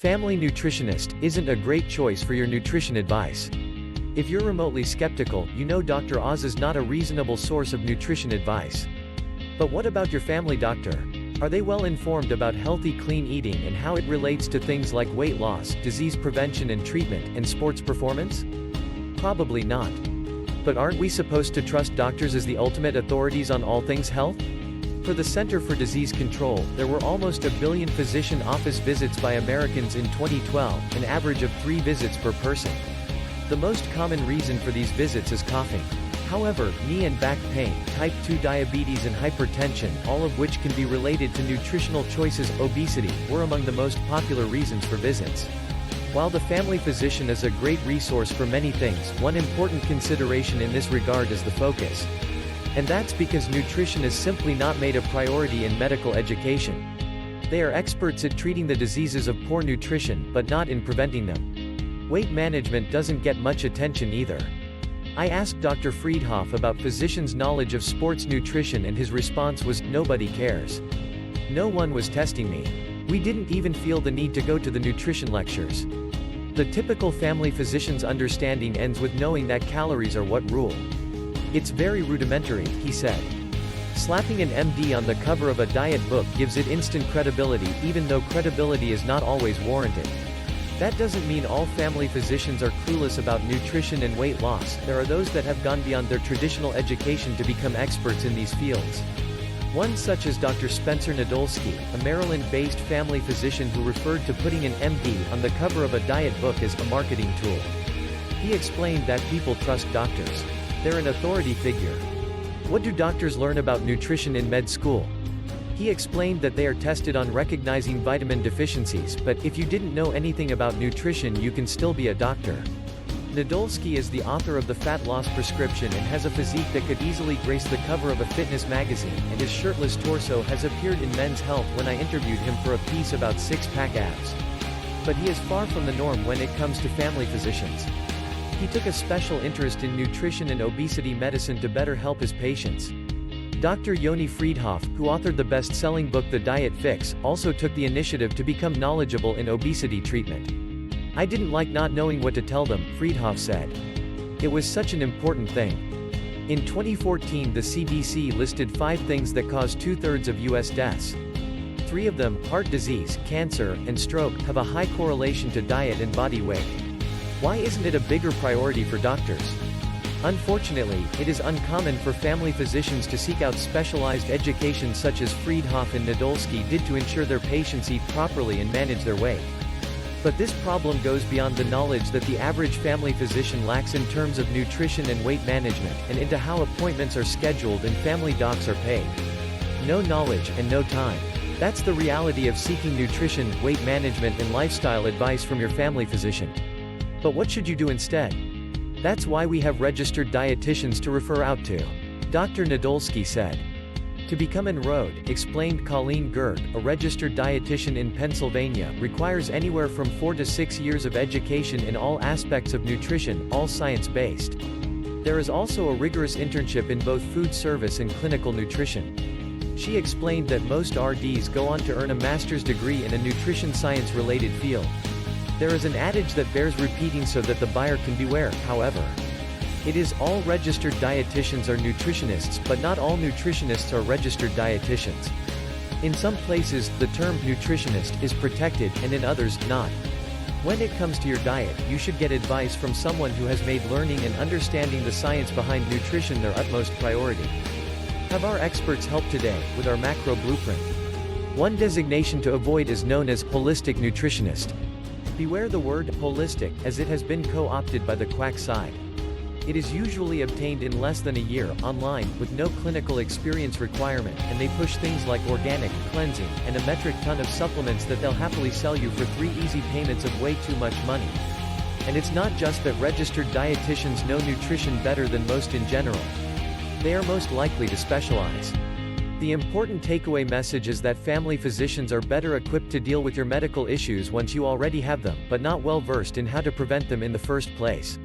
Family Nutritionist isn't a great choice for your nutrition advice. If you're remotely skeptical, you know Dr. Oz is not a reasonable source of nutrition advice. But what about your family doctor? Are they well informed about healthy, clean eating and how it relates to things like weight loss, disease prevention and treatment, and sports performance? Probably not. But aren't we supposed to trust doctors as the ultimate authorities on all things health? For the Center for Disease Control, there were almost 1 billion physician office visits by Americans in 2012, an average of 3 visits per person. The most common reason for these visits is coughing. However, knee and back pain, type 2 diabetes and hypertension, all of which can be related to nutritional choices, obesity, were among the most popular reasons for visits. While the family physician is a great resource for many things, one important consideration in this regard is the focus. And that's because nutrition is simply not made a priority in medical education. They are experts at treating the diseases of poor nutrition, but not in preventing them. Weight management doesn't get much attention either. I asked Dr. Freedhoff about physicians' knowledge of sports nutrition and his response was, "Nobody cares. No one was testing me. We didn't even feel the need to go to the nutrition lectures." The typical family physician's understanding ends with knowing that calories are what rule. "It's very rudimentary," he said. Slapping an MD on the cover of a diet book gives it instant credibility, even though credibility is not always warranted. That doesn't mean all family physicians are clueless about nutrition and weight loss. There are those that have gone beyond their traditional education to become experts in these fields. One such is Dr. Spencer Nadolski, a Maryland-based family physician who referred to putting an MD on the cover of a diet book as a marketing tool. He explained that people trust doctors. They're an authority figure. What do doctors learn about nutrition in med school? He explained that they are tested on recognizing vitamin deficiencies, but if you didn't know anything about nutrition you can still be a doctor. Nadolski is the author of The Fat Loss Prescription and has a physique that could easily grace the cover of a fitness magazine, and his shirtless torso has appeared in Men's Health when I interviewed him for a piece about six-pack abs. But he is far from the norm when it comes to family physicians. He took a special interest in nutrition and obesity medicine to better help his patients. Dr. Yoni Freedhoff, who authored the best-selling book The Diet Fix, also took the initiative to become knowledgeable in obesity treatment. "I didn't like not knowing what to tell them," Freedhoff said. "It was such an important thing." In 2014 the CDC listed 5 things that cause 2/3 of U.S. deaths. 3 of them, heart disease, cancer, and stroke, have a high correlation to diet and body weight. Why isn't it a bigger priority for doctors? Unfortunately, it is uncommon for family physicians to seek out specialized education such as Freedhoff and Nadolski did to ensure their patients eat properly and manage their weight. But this problem goes beyond the knowledge that the average family physician lacks in terms of nutrition and weight management, and into how appointments are scheduled and family docs are paid. No knowledge, and no time. That's the reality of seeking nutrition, weight management and lifestyle advice from your family physician. But what should you do instead? That's why we have registered dietitians to refer out to. Dr. Nadolski said. To become enrolled, explained Colleen Gerg, a registered dietitian in Pennsylvania, requires anywhere from 4 to 6 years of education in all aspects of nutrition, all science-based. There is also a rigorous internship in both food service and clinical nutrition. She explained that most RDs go on to earn a master's degree in a nutrition science-related field. There is an adage that bears repeating so that the buyer can beware, however. It is all registered dietitians are nutritionists, but not all nutritionists are registered dietitians. In some places, the term nutritionist is protected, and in others, not. When it comes to your diet, you should get advice from someone who has made learning and understanding the science behind nutrition their utmost priority. Have our experts help today, with our macro blueprint. One designation to avoid is known as holistic nutritionist. Beware the word holistic, as it has been co-opted by the quack side. It is usually obtained in less than a year, online, with no clinical experience requirement, and they push things like organic, cleansing, and a metric ton of supplements that they'll happily sell you for 3 easy payments of way too much money. And it's not just that registered dietitians know nutrition better than most in general. They are most likely to specialize. The important takeaway message is that family physicians are better equipped to deal with your medical issues once you already have them, but not well versed in how to prevent them in the first place.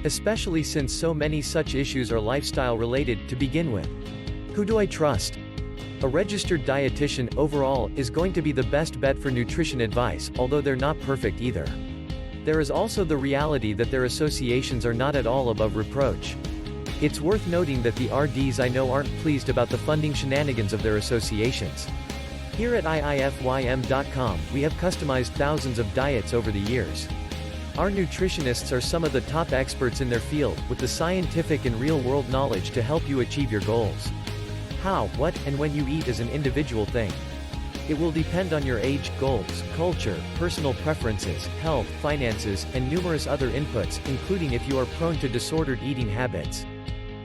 Especially since so many such issues are lifestyle related to begin with. Who do I trust? A registered dietitian, overall, is going to be the best bet for nutrition advice, although they're not perfect either. There is also the reality that their associations are not at all above reproach. It's worth noting that the RDs I know aren't pleased about the funding shenanigans of their associations. Here at IIFYM.com, we have customized thousands of diets over the years. Our nutritionists are some of the top experts in their field, with the scientific and real-world knowledge to help you achieve your goals. How, what, and when you eat is an individual thing. It will depend on your age, goals, culture, personal preferences, health, finances, and numerous other inputs, including if you are prone to disordered eating habits.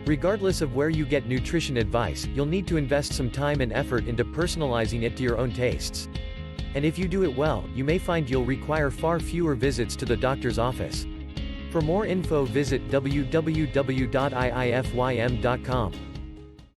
Regardless of where you get nutrition advice, you'll need to invest some time and effort into personalizing it to your own tastes. And if you do it well, you may find you'll require far fewer visits to the doctor's office. For more info, visit www.iifym.com.